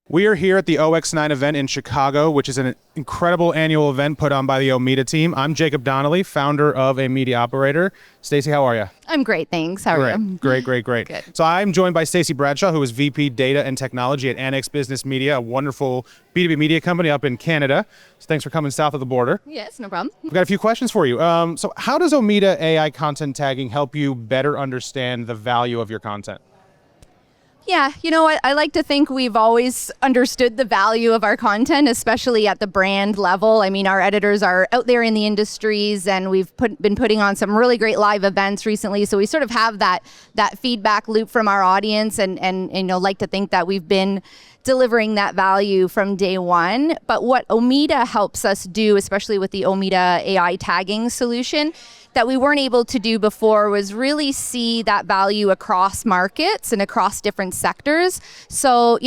We are here at the OX9 event in Chicago, which is an incredible annual event put on by the Omeda team. I'm Jacob Donnelly, founder of A Media Operator. Stacy, how are you? I'm great, thanks. How are you? Great. Good. So I'm joined by Stacy Bradshaw, who is VP Data and Technology at Annex Business Media, a wonderful B2B media company up in Canada. So thanks for coming south of the border. Yes, no problem. We've got a few questions for you. So how does Omeda AI content tagging help you better understand the value of your content? Yeah, you know what? I like to think we've always understood the value of our content, especially at the brand level. I mean, our editors are out there in the industries, and we've been putting on some really great live events recently. So we sort of have that feedback loop from our audience, and like to think that we've been delivering that value from day one. But what Omeda helps us do, especially with the Omeda AI tagging solution, that we weren't able to do before was really see that value across markets and across different sectors. So,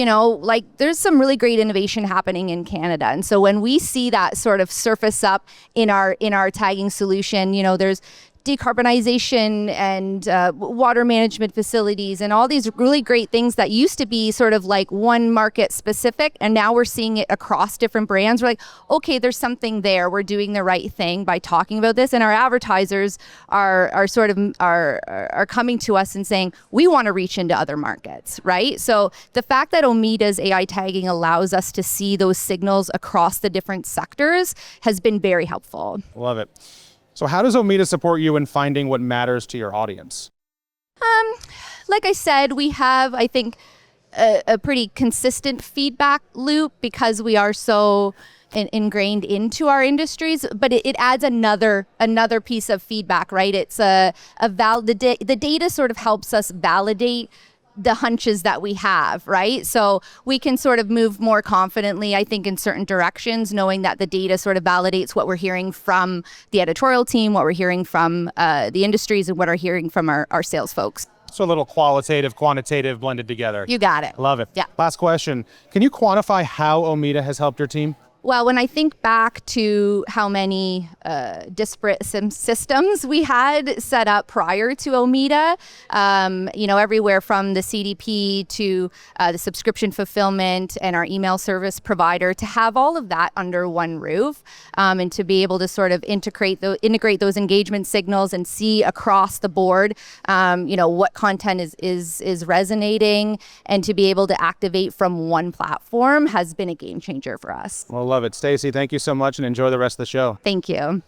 there's some really great innovation happening in Canada. And so when we see that sort of surface up in our tagging solution, there's decarbonization and water management facilities and all these really great things that used to be sort of like one market specific, and now we're seeing it across different brands. We're like, okay, there's something there. We're doing the right thing by talking about this, and our advertisers are coming to us and saying we want to reach into other markets, right? So the fact that Omeda's AI tagging allows us to see those signals across the different sectors has been very helpful. Love it. So how does Omeda support you in finding what matters to your audience? Like I said, we have, I think, a pretty consistent feedback loop because we are so ingrained into our industries, but it adds another piece of feedback, right? It's the data sort of helps us validate the hunches that we have, right? So we can sort of move more confidently, I think, in certain directions, knowing that the data sort of validates what we're hearing from the editorial team, what we're hearing from the industries, and what we're hearing from our sales folks. So a little qualitative, quantitative blended together. You got it. Love it. Yeah. Last question. Can you quantify how Omeda has helped your team? Well, when I think back to how many disparate systems we had set up prior to Omeda, everywhere from the CDP to the subscription fulfillment and our email service provider, to have all of that under one roof, and to be able to sort of integrate those engagement signals and see across the board, what content is resonating, and to be able to activate from one platform has been a game changer for us. Well, love it. Stacy, thank you so much and enjoy the rest of the show. Thank you.